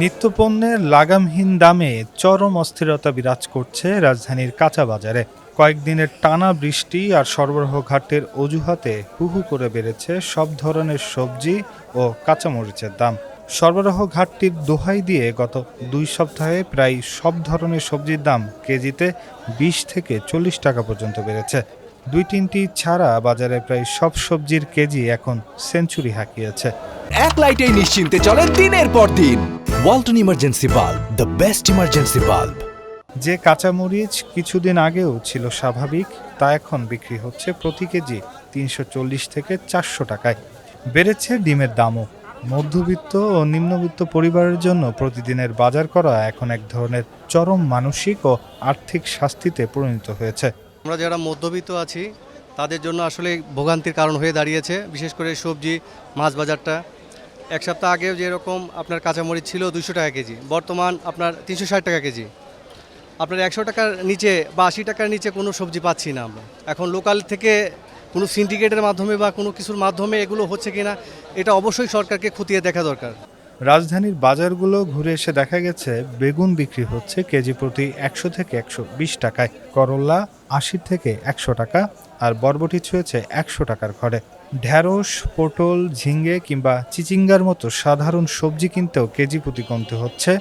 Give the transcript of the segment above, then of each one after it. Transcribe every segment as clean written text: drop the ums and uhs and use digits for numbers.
নিত্যপণ্যের লাগামহীন দামে চরম অস্থিরতা বিরাজ করছে রাজধানীর কাঁচা বাজারে। কয়েকদিনের টানা বৃষ্টি আর সরবরাহ ঘাটের অজুহাতে হুহু করে বেড়েছে সব ধরনের সবজি ও কাঁচামরিচের দাম। সরবরাহ ঘাটতির দোহাই দিয়ে গত 2 সপ্তাহে প্রায় সব ধরনের সবজির দাম কেজিতে 20 থেকে 40 টাকা পর্যন্ত বেড়েছে। 2-3টি ছাড়া বাজারে প্রায় সব সবজির কেজি এখন সেঞ্চুরি হাঁকিয়েছে। এক লাইটেই নিশ্চিন্তে চলে দিনের পর দিন। Walton emergency bulb, the best emergency bulb. যে কাঁচামরিচ কিছুদিন আগেও ছিল স্বাভাবিক, তা এখন বিক্রি হচ্ছে প্রতি কেজি 340 থেকে 400 টাকায়। বেড়েছে ডিমের দামও। মধ্যবিত্ত ও নিম্নবিত্ত পরিবারের জন্য প্রতিদিনের বাজার করা এখন এক ধরনের চরম মানসিক ও আর্থিক শাস্তিতে পরিণত হয়েছে। আমরা যারা মধ্যবিত্ত আছি তাদের জন্য আসলে ভোগান্তির কারণ হয়ে দাঁড়িয়েছে, বিশেষ করে সবজি মাছ বাজারটা। এক সপ্তাহ আগেও যেরকম আপনার কাঁচামরিচ ছিল 200 টাকা কেজি, বর্তমান আপনার 360 টাকা কেজি। আপনার 100 টাকার নিচে বা 80 টাকার নিচে কোনো সবজি পাচ্ছি না আমরা। এখন লোকাল থেকে কোনো সিন্ডিকেটের মাধ্যমে বা কোনো কিছুর মাধ্যমে এগুলো হচ্ছে কিনা, এটা অবশ্যই সরকারকে খতিয়ে দেখা দরকার। রাজধানীর বাজারগুলো ঘুরে এসে দেখা গেছে বেগুন বিক্রি হচ্ছে কেজি প্রতি 100 থেকে 120 টাকায়, করলা 80 থেকে 100 টাকা, আর বরবটি ছুঁয়েছে 100 টাকার ঘরে। ঢ্যাঁড়স, পটল, ঝিঙ্গে কিংবা চিচিঙ্গার মতো সাধারণ সবজি কিনতেও কেজি প্রতি কমতে হচ্ছে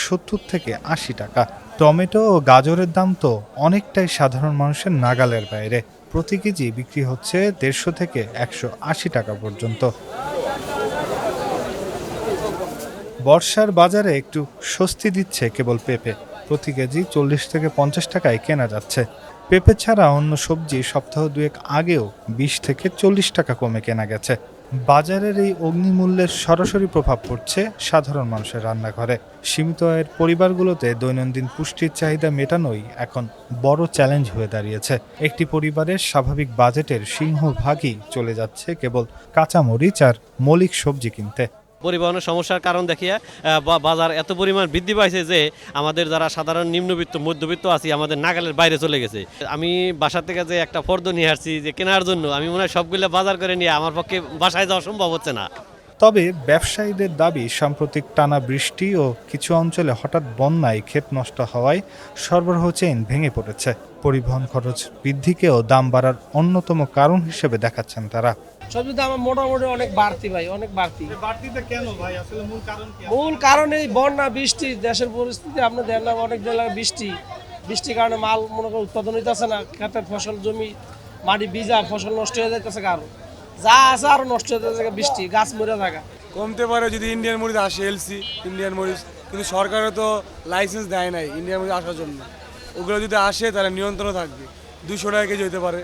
70 থেকে 80 টাকা। টমেটো ও গাজরের দাম তো অনেকটাই সাধারণ মানুষের নাগালের বাইরে। প্রতি কেজি বিক্রি হচ্ছে 150 থেকে 180 টাকা পর্যন্ত। বর্ষার বাজারে একটু স্বস্তি দিচ্ছে কেবল পেঁপে। প্রতি কেজি 40 থেকে 50 টাকায় কেনা যাচ্ছে। পেঁপে ছাড়া অন্য সবজি সপ্তাহ দুয়েক আগেও 20 থেকে 40 টাকা কমে কেনা গেছে। বাজারের এই অগ্নিমূল্যের সরাসরি প্রভাব পড়ছে সাধারণ মানুষের রান্নাঘরে। সীমিত আয়ের পরিবারগুলোতে দৈনন্দিন পুষ্টির চাহিদা মেটানোই এখন বড় চ্যালেঞ্জ হয়ে দাঁড়িয়েছে। একটি পরিবারের স্বাভাবিক বাজেটের সিংহভাগই চলে যাচ্ছে কেবল কাঁচামরিচ আর মৌলিক সবজি কিনতে। পরিবহনের সমস্যার কারণ দেখিয়ে বাজার এত পরিমাণ বৃদ্ধি পাইছে যে আমাদের যারা সাধারণ নিম্নবিত্ত মধ্যবিত্ত আছি আমাদের নাগালের বাইরে চলে গেছে। আমি বাসা থেকে যে একটা ফর্দ নিয়ে আসছি যে কেনার জন্য, আমি মনে হয় সবগুলো বাজার করে নিয়ে আমার পক্ষে বাসায় যাওয়া সম্ভব হচ্ছে না। তবে ব্যবসায়ীদের দাবি, সাম্প্রতিক টানা বৃষ্টি ও কিছু অঞ্চলে হঠাৎ বন্যায় ক্ষেত নষ্ট হওয়ায় সরবরাহ চেইন ভেঙে পড়েছে। পরিবহন খরচ বৃদ্ধিকেও দাম বাড়ার অন্যতম কারণ হিসেবে দেখাচ্ছেন তারা। সবজির দাম মোটামুটি অনেক বাড়তি ভাই, অনেক বাড়তি। বাড়তিটা কেন ভাই? আসলে মূল কারণ কি? মূল কারণ এই বন্যা, বৃষ্টি, দেশের পরিস্থিতি আপনি দেন না, অনেক জায়গায় বৃষ্টির কারণে মাল মনে করেন উৎপাদন হইতেছে না। ক্ষেতের ফসল, জমি মাটি ভিজা, ফসল নষ্ট হয়ে যাইতেছে, কারো যা আছে আরো নষ্ট হয়ে যাচ্ছে, বৃষ্টি গাছ মরে থাকা। কমতে পারে যদি ইন্ডিয়ান মরিচ আসে, এলসি ইন্ডিয়ান মরিচ, কিন্তু সরকারও তো লাইসেন্স দেয় নাই ইন্ডিয়ান মরিচ আসার জন্য। ওগুলো যদি আসে তাহলে নিয়ন্ত্রণ থাকবে। 200 টাকা কেজি হইতে পারে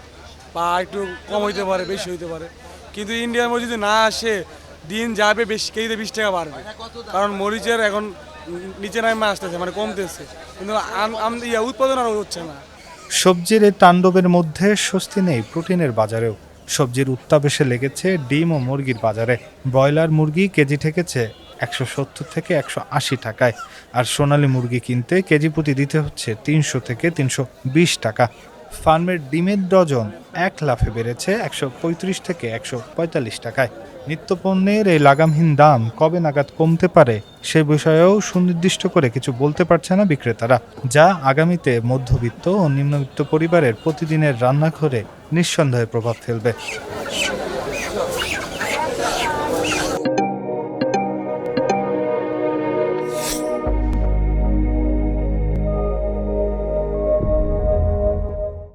বা একটু কম হইতে পারে, বেশি হইতে পারে। কিন্তু ইন্ডিয়ান মরিচ যদি না আসে, দিন যাবে বেশি, কেজিতে 20 টাকা বাড়বে। কারণ মরিচের এখন নিচে নামে আসতেছে, মানে কমতেছে, কিন্তু উৎপাদন আর হচ্ছে না। সবজির এই তাণ্ডবের মধ্যে স্বস্তি নেই প্রোটিনের বাজারেও। সবজির উত্তাপ এসে লেগেছে ডিম ও মুরগির বাজারে। ব্রয়লার মুরগি কেজি ঠেকেছে 170 থেকে 180 টাকায়, আর সোনালী মুরগি কিনতে কেজি প্রতি দিতে হচ্ছে 300 থেকে 320 টাকা। ফার্মের ডিমের ডজন এক লাফে বেড়েছে 135 থেকে 145 টাকায়। নিত্যপণ্যের এই লাগামহীন দাম কবে নাগাদ কমতে পারে সে বিষয়েও সুনির্দিষ্ট করে কিছু বলতে পারছে না বিক্রেতারা, যা আগামীতে মধ্যবিত্ত ও নিম্নবিত্ত পরিবারের প্রতিদিনের রান্নাঘরে নিঃসন্দেহে প্রভাব ফেলবে।